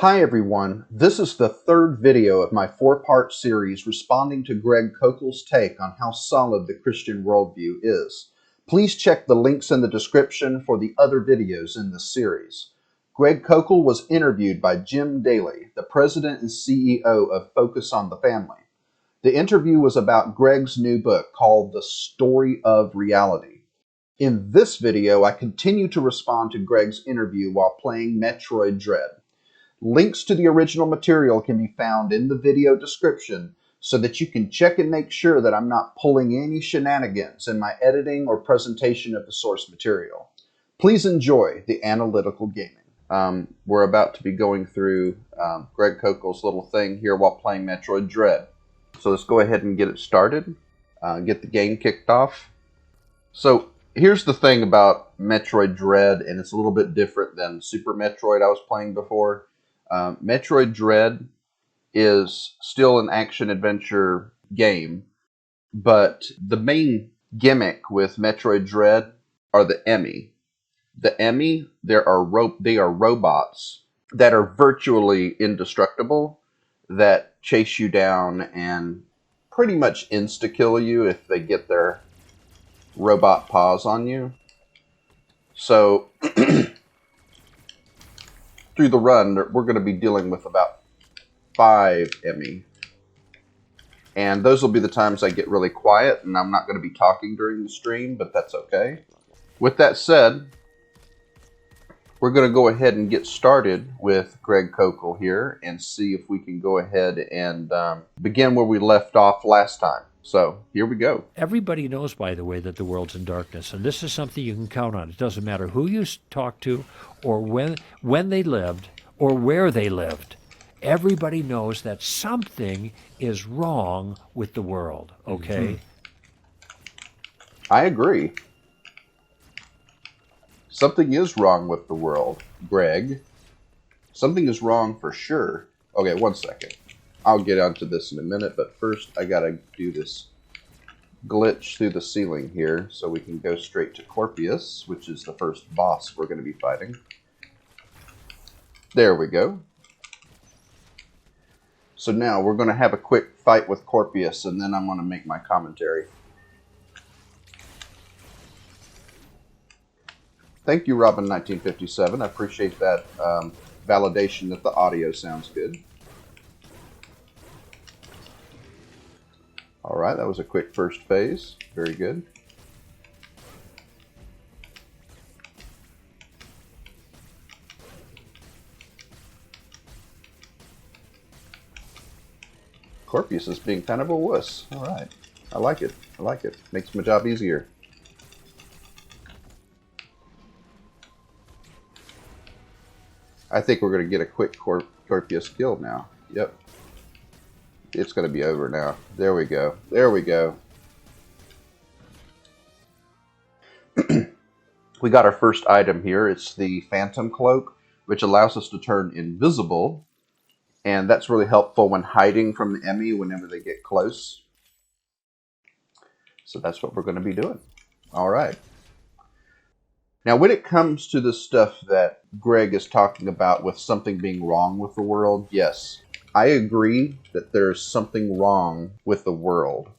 Hi everyone, this is the third video of my four-part series responding to Greg Koukl's take on how solid the Christian worldview is. Please check the links in the description for the other videos in this series. Greg Koukl was interviewed by Jim Daly, the president and CEO of Focus on the Family. The interview was about Greg's new book called The Story of Reality. In this video, I continue to respond to Greg's interview while playing Metroid Dread. Links to the original material can be found in the video description so that you can check and make sure that I'm not pulling any shenanigans in my editing or presentation of the source material. Please enjoy the analytical gaming. We're about to be going through Greg Koukl's little thing here while playing Metroid Dread. So let's go ahead and get it started, get the game kicked off. So here's the thing about Metroid Dread, and it's a little bit different than Super Metroid I was playing before. Metroid Dread is still an action-adventure game, but the main gimmick with Metroid Dread are the Emmy. The Emmy, they are robots that are virtually indestructible, that chase you down and pretty much insta-kill you if they get their robot paws on you. So through the run, we're going to be dealing with about 5 Emmy. And those will be the times I get really quiet, and I'm not going to be talking during the stream, but that's okay. With that said, we're going to go ahead and get started with Greg Koukl here and see if we can go ahead and begin where we left off last time. So, here we go. Everybody knows, by the way, that the world's in darkness, and this is something you can count on. It doesn't matter who you talk to or when they lived or where they lived. Everybody knows that something is wrong with the world, okay? I agree. Something is wrong with the world, Greg. Something is wrong for sure. Okay, one second. I'll get onto this in a minute, but first I gotta do this glitch through the ceiling here so we can go straight to Corpius, which is the first boss we're going to be fighting. There we go. So now we're going to have a quick fight with Corpius, and then I'm going to make my commentary. Thank you, Robin1957. I appreciate that validation that the audio sounds good. All right, that was a quick first phase. Very good. Corpius is being kind of a wuss. All right. I like it. I like it. Makes my job easier. I think we're going to get a quick Corpius kill now. Yep. It's going to be over now. There we go. There we go. We got our first item here. It's the Phantom Cloak, which allows us to turn invisible. And that's really helpful when hiding from the Emmy whenever they get close. So that's what we're going to be doing. All right. Now, when it comes to the stuff that Greg is talking about with something being wrong with the world, yes, I agree that there's something wrong with the world.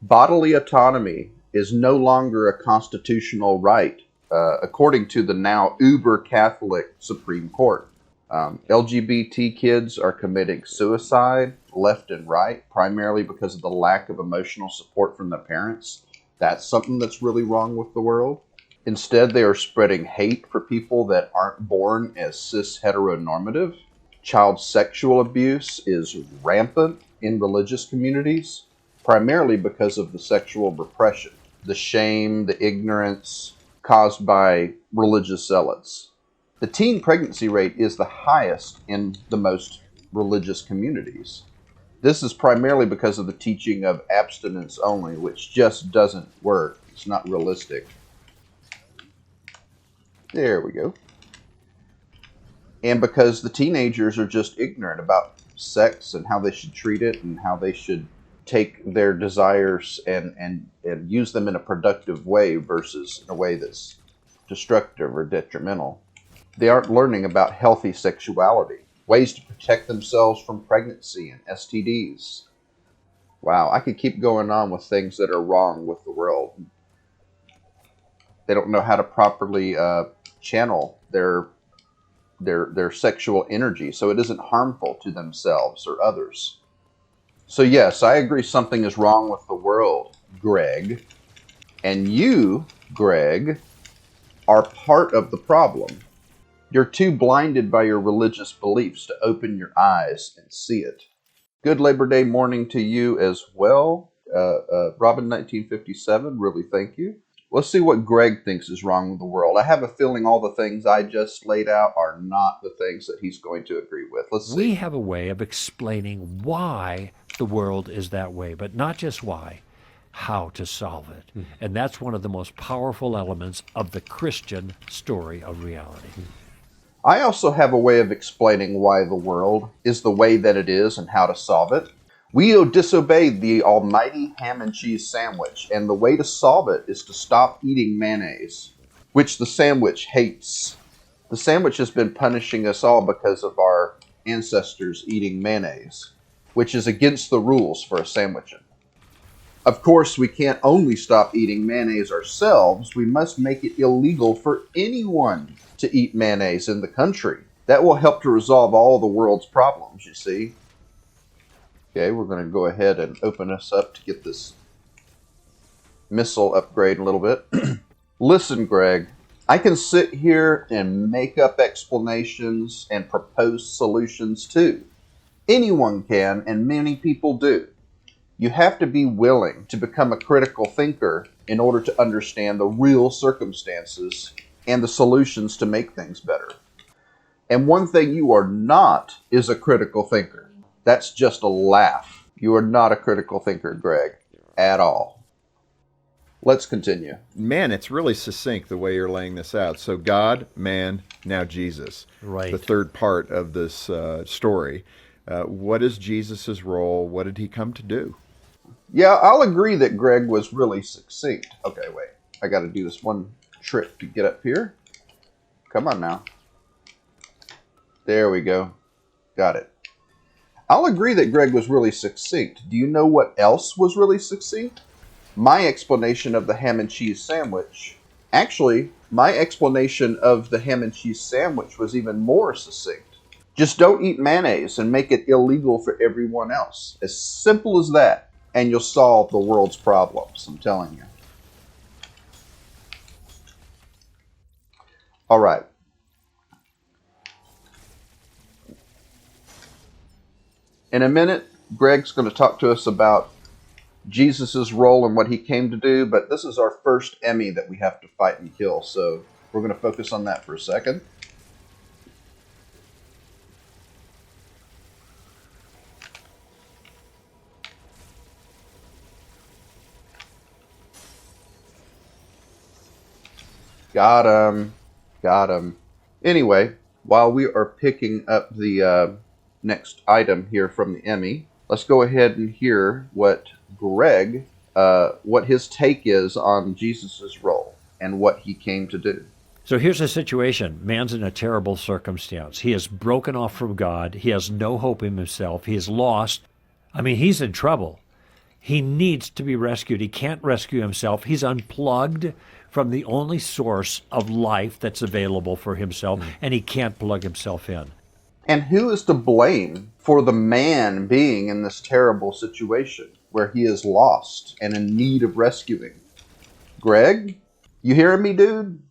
Bodily autonomy is no longer a constitutional right, according to the now uber-Catholic Supreme Court. LGBT kids are committing suicide left and right, primarily because of the lack of emotional support from their parents. That's something that's really wrong with the world. Instead, they are spreading hate for people that aren't born as cis heteronormative. Child sexual abuse is rampant in religious communities, primarily because of the sexual repression, the shame, the ignorance caused by religious zealots. The teen pregnancy rate is the highest in the most religious communities. This is primarily because of the teaching of abstinence only, which just doesn't work. It's not realistic. There we go. And because the teenagers are just ignorant about sex and how they should treat it and how they should take their desires and use them in a productive way versus in a way that's destructive or detrimental. They aren't learning about healthy sexuality. ways to protect themselves from pregnancy and STDs. Wow, I could keep going on with things that are wrong with the world. They don't know how to properly channel their sexual energy so it isn't harmful to themselves or others. So yes, I agree something is wrong with the world, Greg. And you, Greg, are part of the problem. You're too blinded by your religious beliefs to open your eyes and see it. Good Labor Day morning to you as well. Robin 1957, really thank you. Let's see what Greg thinks is wrong with the world. I have a feeling all the things I just laid out are not the things that he's going to agree with. Let's see. We have a way of explaining why the world is that way, but not just why, how to solve it. And that's one of the most powerful elements of the Christian story of reality. I also have a way of explaining why the world is the way that it is and how to solve it. We disobeyed the almighty ham and cheese sandwich, and the way to solve it is to stop eating mayonnaise, which the sandwich hates. The sandwich has been punishing us all because of our ancestors eating mayonnaise, which is against the rules for a sandwich. Of course, we can't only stop eating mayonnaise ourselves, we must make it illegal for anyone to eat mayonnaise in the country. That will help to resolve all the world's problems, you see. Okay, we're going to go ahead and open us up to get this missile upgrade a little bit. Listen, Greg, I can sit here and make up explanations and propose solutions too. Anyone can, and many people do. You have to be willing to become a critical thinker in order to understand the real circumstances and the solutions to make things better. And one thing you are not is a critical thinker. That's just a laugh. You are not a critical thinker, Greg, at all. Let's continue. Man, it's really succinct the way you're laying this out. So God, man, now Jesus. Right. The third part of this story. What is Jesus' role? What did he come to do? Yeah, I'll agree that Greg was really succinct. Okay, wait. I got to do this one trick to get up here. Come on now. There we go. Got it. I'll agree that Greg was really succinct. Do you know what else was really succinct? My explanation of the ham and cheese sandwich. Actually, my explanation of the ham and cheese sandwich was even more succinct. Just don't eat mayonnaise and make it illegal for everyone else. As simple as that, and you'll solve the world's problems, I'm telling you. All right. In a minute, Greg's going to talk to us about Jesus' role and what he came to do, but this is our first Emmy that we have to fight and kill, so we're going to focus on that for a second. Got him. Got him. Anyway, while we are picking up the next item here from the Emmy, let's go ahead and hear what Greg, what his take is on Jesus' role and what he came to do. So here's the situation. Man's in a terrible circumstance. He is broken off from God. He has no hope in himself. He is lost. I mean, he's in trouble. He needs to be rescued. He can't rescue himself. He's unplugged from the only source of life that's available for himself, and he can't plug himself in. And who is to blame for the man being in this terrible situation where he is lost and in need of rescuing? Greg, you hearing me, dude?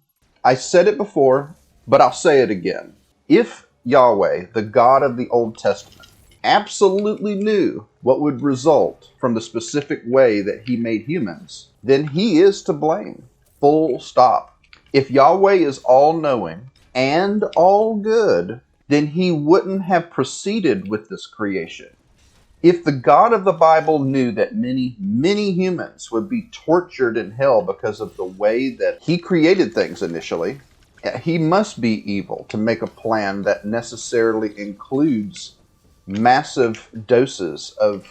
I said it before, but I'll say it again. If Yahweh, the God of the Old Testament, absolutely knew what would result from the specific way that he made humans, then he is to blame. Full stop. If Yahweh is all-knowing and all-good, then he wouldn't have proceeded with this creation. If the God of the Bible knew that many, many humans would be tortured in hell because of the way that he created things initially, he must be evil to make a plan that necessarily includes massive doses of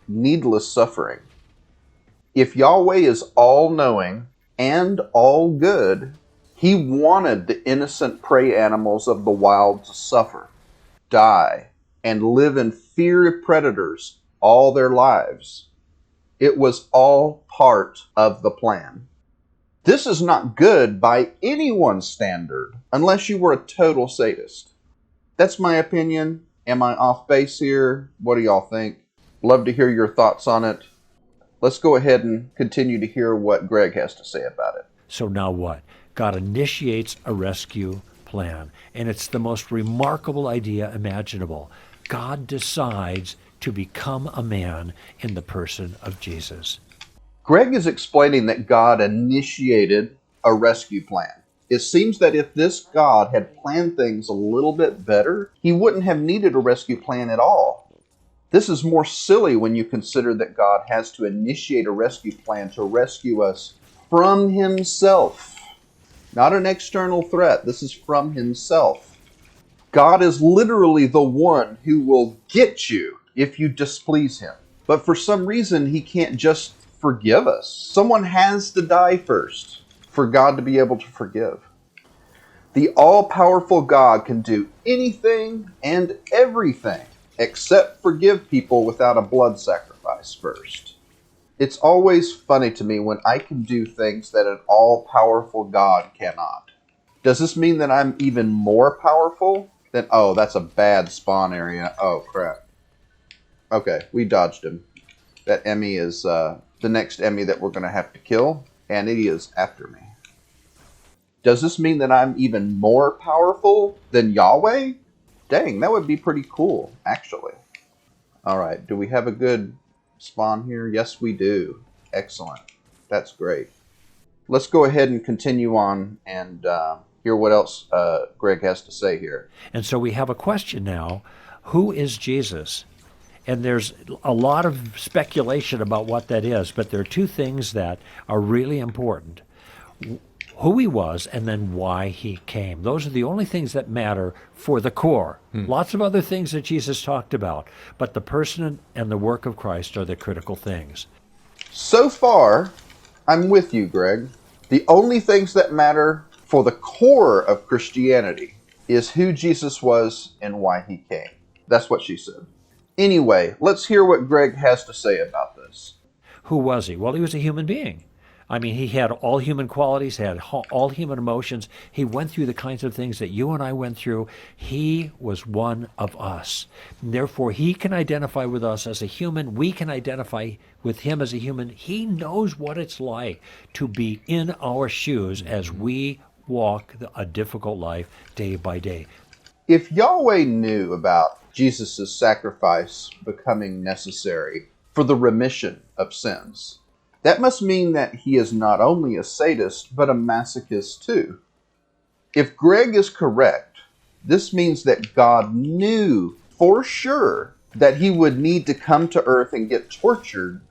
needless suffering. If Yahweh is all-knowing and all-good, he wanted the innocent prey animals of the wild to suffer. die, and live in fear of predators all their lives. It was all part of the plan. This is not good by anyone's standard, unless you were a total sadist. That's my opinion. Am I off base here? What do y'all think? Love to hear your thoughts on it. Let's go ahead and continue to hear what Greg has to say about it. So now what? God initiates a rescue plan, and it's the most remarkable idea imaginable. God decides to become a man in the person of Jesus. Greg is explaining that God initiated a rescue plan. It seems that if this God had planned things a little bit better, he wouldn't have needed a rescue plan at all. This is more silly when you consider that God has to initiate a rescue plan to rescue us from himself. Not an external threat. This is from himself. God is literally the one who will get you if you displease him. But for some reason, he can't just forgive us. Someone has to die first for God to be able to forgive. The all-powerful God can do anything and everything except forgive people without a blood sacrifice first. It's always funny to me when I can do things that an all-powerful God cannot. Does this mean that I'm even more powerful than... Oh, that's a bad spawn area. Oh, crap. Okay, we dodged him. That Emmy is the next Emmy that we're going to have to kill, and he is after me. Does this mean that I'm even more powerful than Yahweh? Dang, that would be pretty cool, actually. Alright, do we have a good spawn here? Yes, we do. Excellent. That's great. Let's go ahead and continue on and hear what else Greg has to say here. And so we have a question now. Who is Jesus? And there's a lot of speculation about what that is, but there are two things that are really important. Who he was and then why he came. Those are the only things that matter for the core. Lots of other things that Jesus talked about, but the person and the work of Christ are the critical things. So far, I'm with you, Greg. The only things that matter for the core of Christianity is who Jesus was and why he came. That's what she said. Anyway, let's hear what Greg has to say about this. Who was he? Well, he was a human being. I mean, he had all human qualities, had all human emotions. He went through the kinds of things that you and I went through. He was one of us. And therefore, he can identify with us as a human. We can identify with him as a human. He knows what it's like to be in our shoes as we walk a difficult life day by day. If Yahweh knew about Jesus' sacrifice becoming necessary for the remission of sins, that must mean that he is not only a sadist, but a masochist too. If Greg is correct, this means that God knew for sure that he would need to come to earth and get tortured,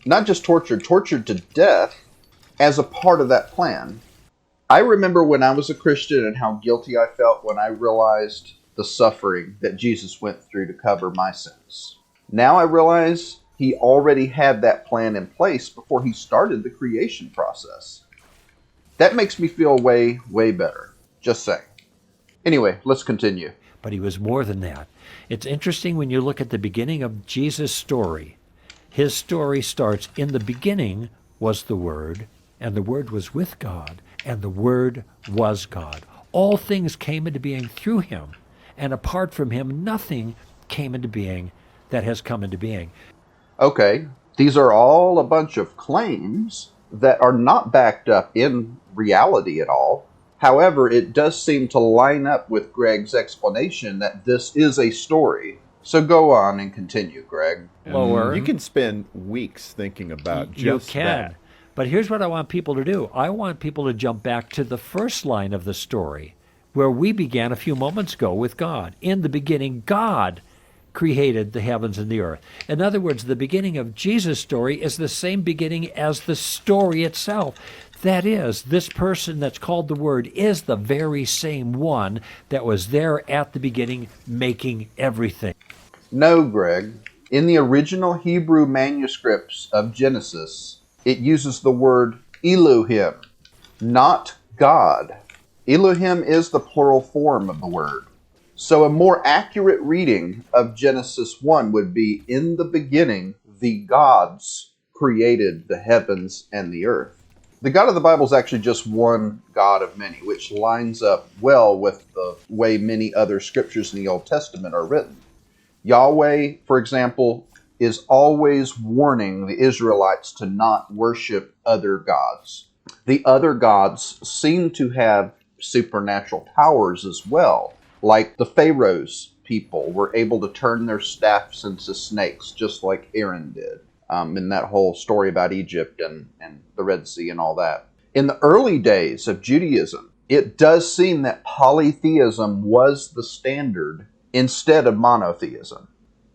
not just tortured to death, as a part of that plan. I remember when I was a Christian and how guilty I felt when I realized the suffering that Jesus went through to cover my sins. Now I realize he already had that plan in place before he started the creation process. That makes me feel way, way better. Just saying. Anyway, let's continue. But he was more than that. It's interesting when you look at the beginning of Jesus' story. His story starts, in the beginning was the Word, and the Word was with God, and the Word was God. All things came into being through him, and apart from him, nothing came into being that has come into being. Okay, these are all a bunch of claims that are not backed up in reality at all. However, it does seem to line up with Greg's explanation that this is a story. So go on and continue, Greg. Lower. You can spend weeks thinking about just You can. that. But here's what I want people to do. I want people to jump back to the first line of the story, where we began a few moments ago with God. In the beginning, God created the heavens and the earth. In other words, the beginning of Jesus' story is the same beginning as the story itself. That is, this person that's called the Word is the very same one that was there at the beginning making everything. No, Greg. In the original Hebrew manuscripts of Genesis, it uses the word Elohim, not God. Elohim is the plural form of the word. So a more accurate reading of Genesis 1 would be, in the beginning, the gods created the heavens and the earth. The God of the Bible is actually just one God of many, which lines up well with the way many other scriptures in the Old Testament are written. Yahweh, for example, is always warning the Israelites to not worship other gods. The other gods seem to have supernatural powers as well, like the Pharaoh's people were able to turn their staffs into snakes, just like Aaron did, in that whole story about Egypt and the Red Sea and all that. In the early days of Judaism, it does seem that polytheism was the standard instead of monotheism.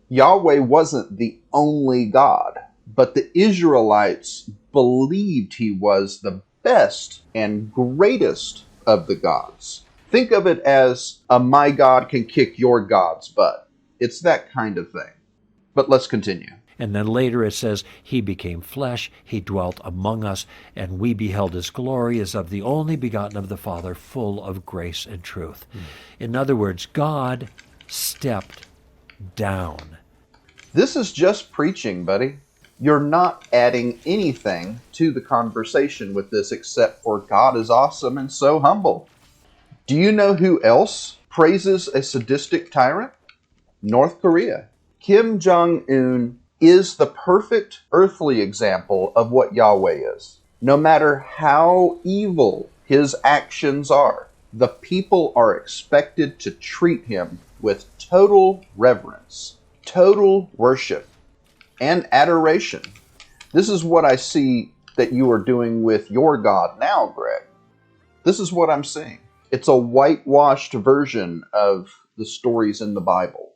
Yahweh wasn't the only God, but the Israelites believed he was the best and greatest of the gods. Think of it as a my God can kick your God's butt. It's that kind of thing. But let's continue. And then later it says, he became flesh, he dwelt among us, and we beheld his glory as of the only begotten of the Father, full of grace and truth. In other words, God stepped down. This is just preaching, buddy. You're not adding anything to the conversation with this except for God is awesome and so humble. Do you know who else praises a sadistic tyrant? North Korea. Kim Jong-un is the perfect earthly example of what Yahweh is. No matter how evil his actions are, the people are expected to treat him with total reverence, total worship, and adoration. This is what I see that you are doing with your God now, Greg. This is what I'm seeing. It's a whitewashed version of the stories in the Bible.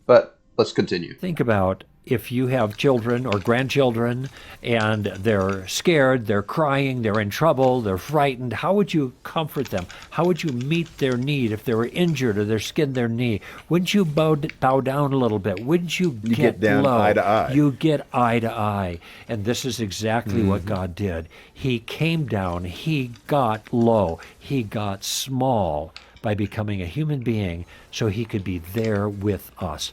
But let's continue. Think about if you have children or grandchildren and they're scared, they're crying, they're in trouble, they're frightened, how would you comfort them? How would you meet their need if they were injured or they skinned their knee? Wouldn't you bow down a little bit? Wouldn't you get down low? eye to eye. You get eye to eye. And this is exactly what God did. He came down, he got low, he got small by becoming a human being so he could be there with us.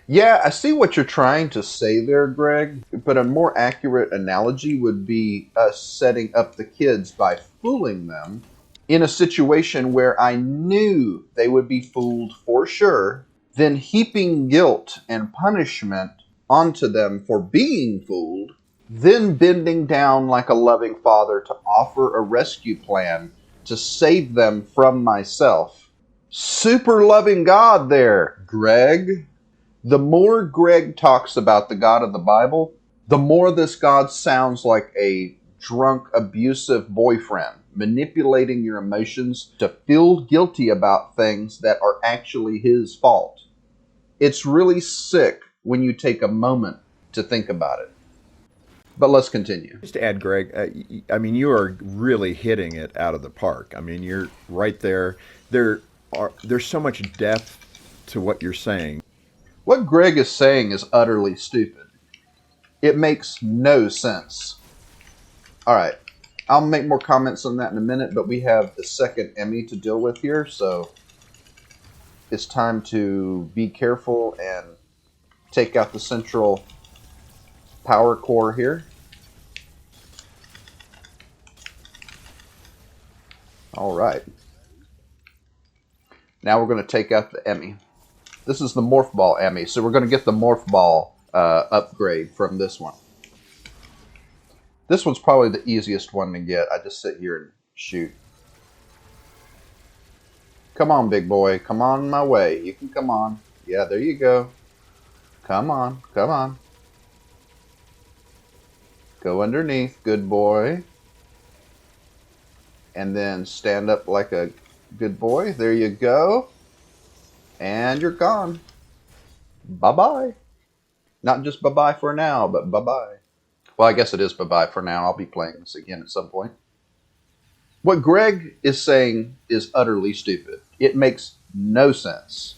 Yeah, I see what you're trying to say there, Greg, but a more accurate analogy would be us setting up the kids by fooling them in a situation where I knew they would be fooled for sure, then heaping guilt and punishment onto them for being fooled, then bending down like a loving father to offer a rescue plan to save them from myself. Super loving God there, Greg. The more Greg talks about the God of the Bible, the more this God sounds like a drunk, abusive boyfriend, manipulating your emotions to feel guilty about things that are actually his fault. It's really sick when you take a moment to think about it. But let's continue. Just to add, Greg, I mean, you are really hitting it out of the park. I mean, you're right there. There's so much depth to what you're saying. What Greg is saying is utterly stupid. It makes no sense. All right, I'll make more comments on that in a minute, but we have the second Emmy to deal with here, so it's time to be careful and take out the central power core here. All right. Now we're going to take out the Emmy. This is the Morph Ball Emmy, so we're going to get the Morph Ball upgrade from this one. This one's probably the easiest one to get. I just sit here and shoot. Come on, big boy. Come on my way. You can come on. Yeah, there you go. Come on. Come on. Go underneath. Good boy. And then stand up like a good boy. There you go. And you're gone. Bye-bye. Not just bye-bye for now, but bye-bye. Well, I guess it is bye-bye for now. I'll be playing this again at some point. What Greg is saying is utterly stupid. It makes no sense.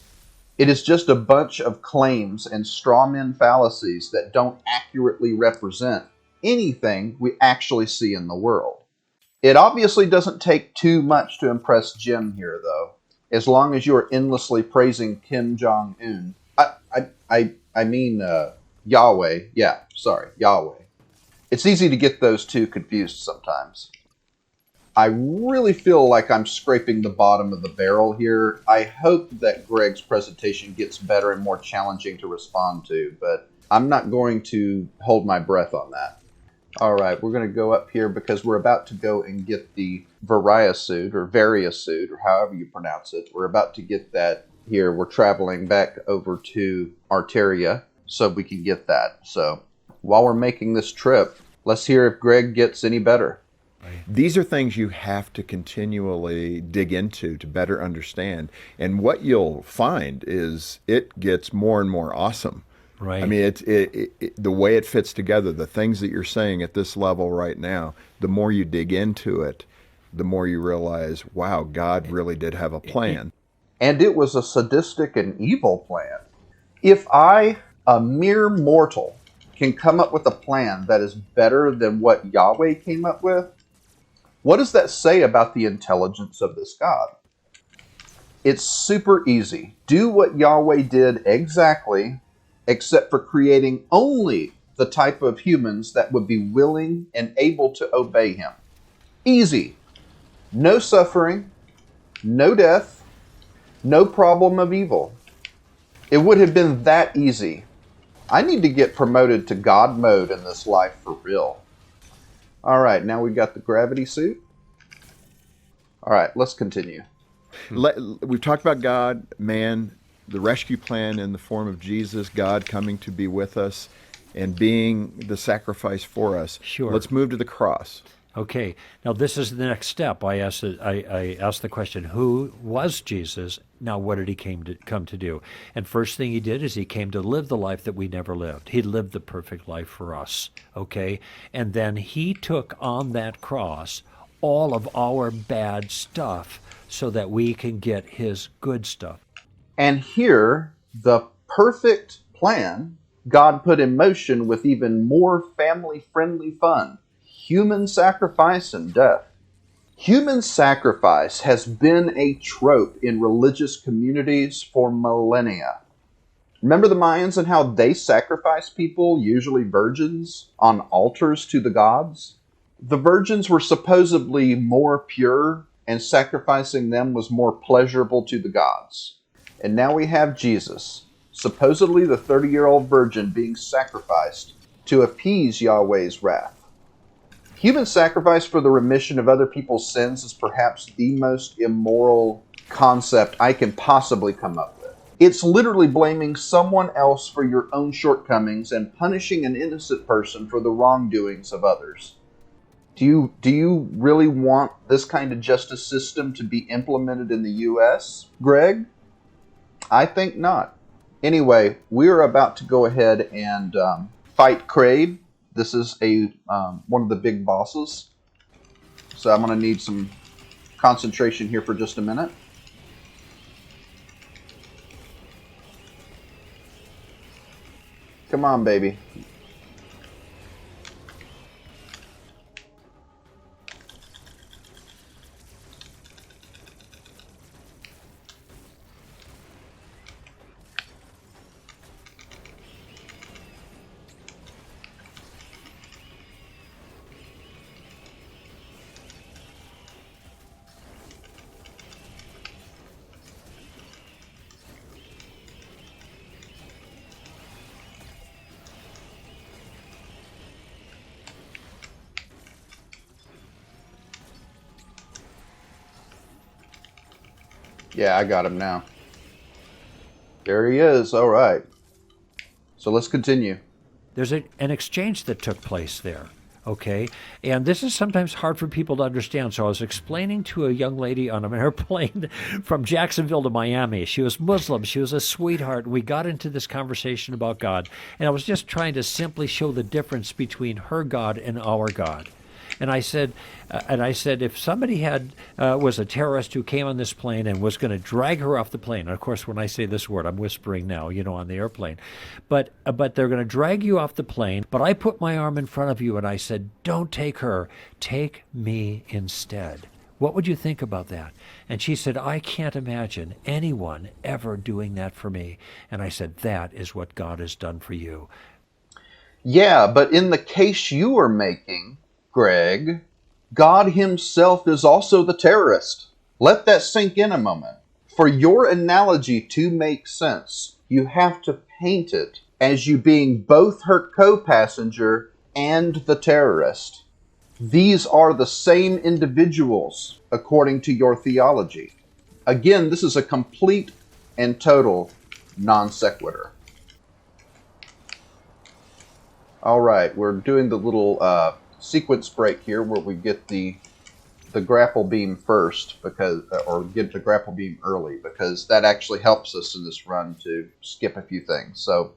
It is just a bunch of claims and straw man fallacies that don't accurately represent anything we actually see in the world. It obviously doesn't take too much to impress Jim here, though. as long as you are endlessly praising Kim Jong-un. I mean Yahweh. Yeah, sorry, Yahweh. It's easy to get those two confused sometimes. I really feel like I'm scraping the bottom of the barrel here. I hope that Greg's presentation gets better and more challenging to respond to, but I'm not going to hold my breath on that. All right, we're going to go up here because we're about to go and get the Varia suit, or however you pronounce it. We're about to get that here. We're traveling back over to Arteria so we can get that. So while we're making this trip, let's hear if Greg gets any better. These are things you have to continually dig into to better understand. And what you'll find is it gets more and more awesome. Right. I mean, the way it fits together, the things that you're saying at this level right now, the more you dig into it, the more you realize, wow, God really did have a plan. And it was a sadistic and evil plan. If I, a mere mortal, can come up with a plan that is better than what Yahweh came up with, what does that say about the intelligence of this God? It's super easy. Do what Yahweh did exactly, except for creating only the type of humans that would be willing and able to obey him. Easy. No suffering, no death, no problem of evil. It would have been that easy. I need to get promoted to God mode in this life for real. All right, now we've got the gravity suit. All right, let's continue. We've talked about God, man, the rescue plan in the form of Jesus, God coming to be with us and being the sacrifice for us. Sure. Let's move to the cross. Okay, now this is the next step. I asked the question, who was Jesus? Now, what did he come to do? And first thing he did is he came to live the life that we never lived. He lived the perfect life for us, okay? And then he took on that cross all of our bad stuff so that we can get his good stuff. And here, the perfect plan God put in motion with even more family-friendly fun. Human sacrifice and death. Human sacrifice has been a trope in religious communities for millennia. Remember the Mayans and how they sacrificed people, usually virgins, on altars to the gods? The virgins were supposedly more pure, and sacrificing them was more pleasurable to the gods. And now we have Jesus, supposedly the 30-year-old virgin being sacrificed to appease Yahweh's wrath. Human sacrifice for the remission of other people's sins is perhaps the most immoral concept I can possibly come up with. It's literally blaming someone else for your own shortcomings and punishing an innocent person for the wrongdoings of others. Do you really want this kind of justice system to be implemented in the U.S., Greg? I think not. Anyway, we're about to go ahead and fight Kraid. This is one of the big bosses. So I'm going to need some concentration here for just a minute. Come on, baby. Yeah, I got him now. There he is. All right. So let's continue. There's an exchange that took place there, okay? And this is sometimes hard for people to understand. So I was explaining to a young lady on an airplane from Jacksonville to Miami. She was Muslim. She was a sweetheart. We got into this conversation about God. And I was just trying to simply show the difference between her God and our God. And I said, if somebody was a terrorist who came on this plane and was going to drag her off the plane, and of course, when I say this word, I'm whispering now, on the airplane, but they're going to drag you off the plane. But I put my arm in front of you and I said, don't take her, take me instead. What would you think about that? And she said, I can't imagine anyone ever doing that for me. And I said, that is what God has done for you. Yeah, but in the case you are making, Greg, God himself is also the terrorist. Let that sink in a moment. For your analogy to make sense, you have to paint it as you being both her co-passenger and the terrorist. These are the same individuals, according to your theology. Again, this is a complete and total non sequitur. All right, we're doing the little sequence break here where we get the grapple beam first, because, or get the grapple beam early, because that actually helps us in this run to skip a few things. So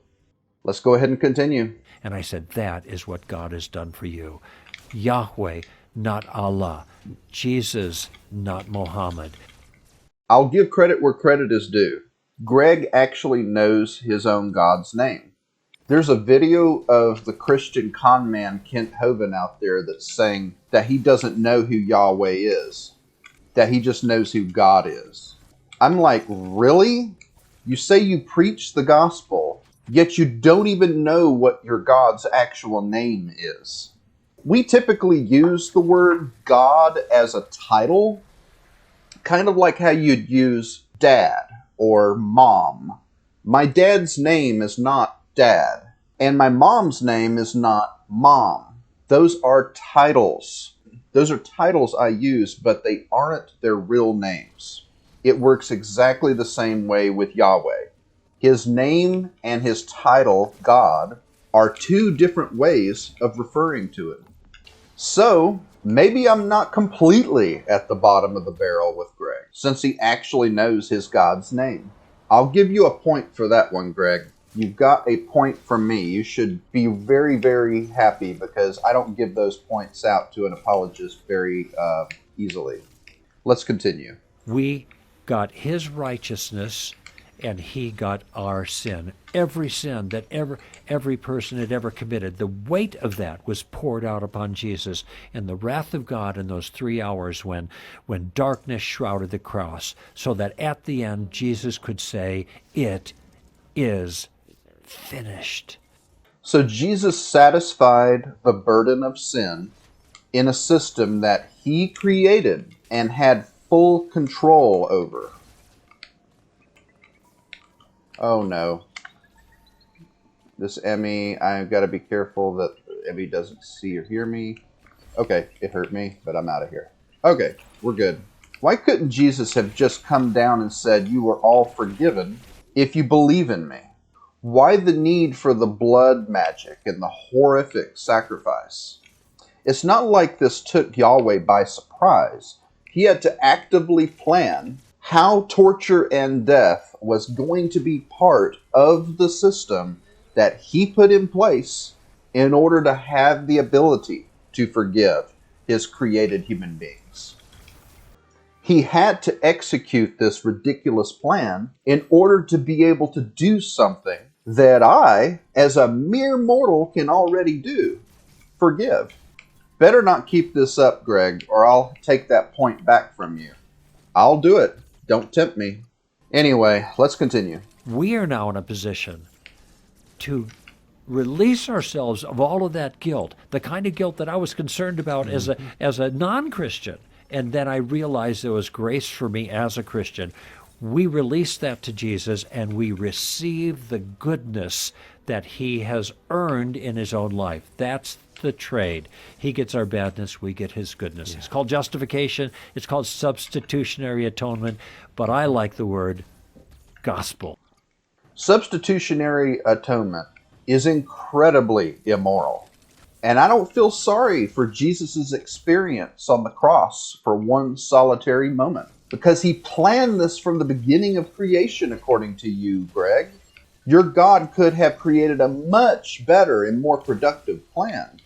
let's go ahead and continue. And I said, that is what God has done for you. Yahweh, not Allah. Jesus, not Muhammad. I'll give credit where credit is due. Greg actually knows his own God's name. There's a video of the Christian con man Kent Hovind out there that's saying that he doesn't know who Yahweh is, that he just knows who God is. I'm like, really? You say you preach the gospel, yet you don't even know what your God's actual name is. We typically use the word God as a title, kind of like how you'd use dad or mom. My dad's name is not Dad, and my mom's name is not Mom. Those are titles. Those are titles I use, but they aren't their real names. It works exactly the same way with Yahweh. His name and his title, God, are two different ways of referring to it. So, maybe I'm not completely at the bottom of the barrel with Greg, since he actually knows his God's name. I'll give you a point for that one, Greg. You've got a point from me. You should be very, very happy, because I don't give those points out to an apologist very easily. Let's continue. We got his righteousness, and he got our sin. Every sin that every person had ever committed, the weight of that was poured out upon Jesus. And the wrath of God in those 3 hours when darkness shrouded the cross, so that at the end Jesus could say, it is finished. So Jesus satisfied the burden of sin in a system that he created and had full control over. Oh no. This Emmy, I've got to be careful that Emmy doesn't see or hear me. Okay, it hurt me, but I'm out of here. Okay, we're good. Why couldn't Jesus have just come down and said, you are all forgiven if you believe in me? Why the need for the blood magic and the horrific sacrifice? It's not like this took Yahweh by surprise. He had to actively plan how torture and death was going to be part of the system that he put in place in order to have the ability to forgive his created human beings. He had to execute this ridiculous plan in order to be able to do something that I, as a mere mortal, can already do. Forgive. Better not keep this up, Greg, or I'll take that point back from you. I'll do it. Don't tempt me. Anyway, let's continue. We are now in a position to release ourselves of all of that guilt, the kind of guilt that I was concerned about as a non-Christian. And then I realized there was grace for me as a Christian. We release that to Jesus, and we receive the goodness that he has earned in his own life. That's the trade. He gets our badness, we get his goodness. Yeah. It's called justification. It's called substitutionary atonement. But I like the word gospel. Substitutionary atonement is incredibly immoral. And I don't feel sorry for Jesus' experience on the cross for one solitary moment, because he planned this from the beginning of creation, according to you, Greg. Your God could have created a much better and more productive plan,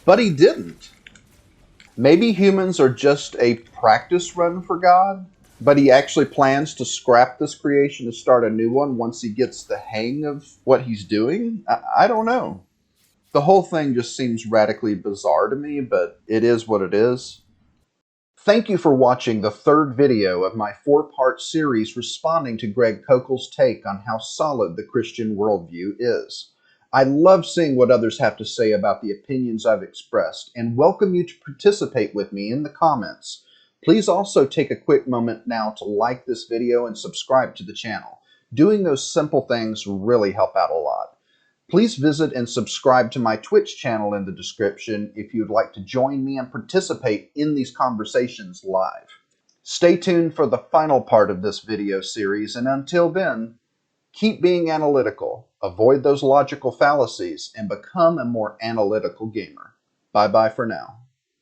but he didn't. Maybe humans are just a practice run for God, but he actually plans to scrap this creation to start a new one once he gets the hang of what he's doing? I don't know. The whole thing just seems radically bizarre to me, but it is what it is. Thank you for watching the third video of my four-part series responding to Greg Koukl's take on how solid the Christian worldview is. I love seeing what others have to say about the opinions I've expressed and welcome you to participate with me in the comments. Please also take a quick moment now to like this video and subscribe to the channel. Doing those simple things really help out a lot. Please visit and subscribe to my Twitch channel in the description if you'd like to join me and participate in these conversations live. Stay tuned for the final part of this video series, and until then, keep being analytical, avoid those logical fallacies, and become a more analytical gamer. Bye-bye for now.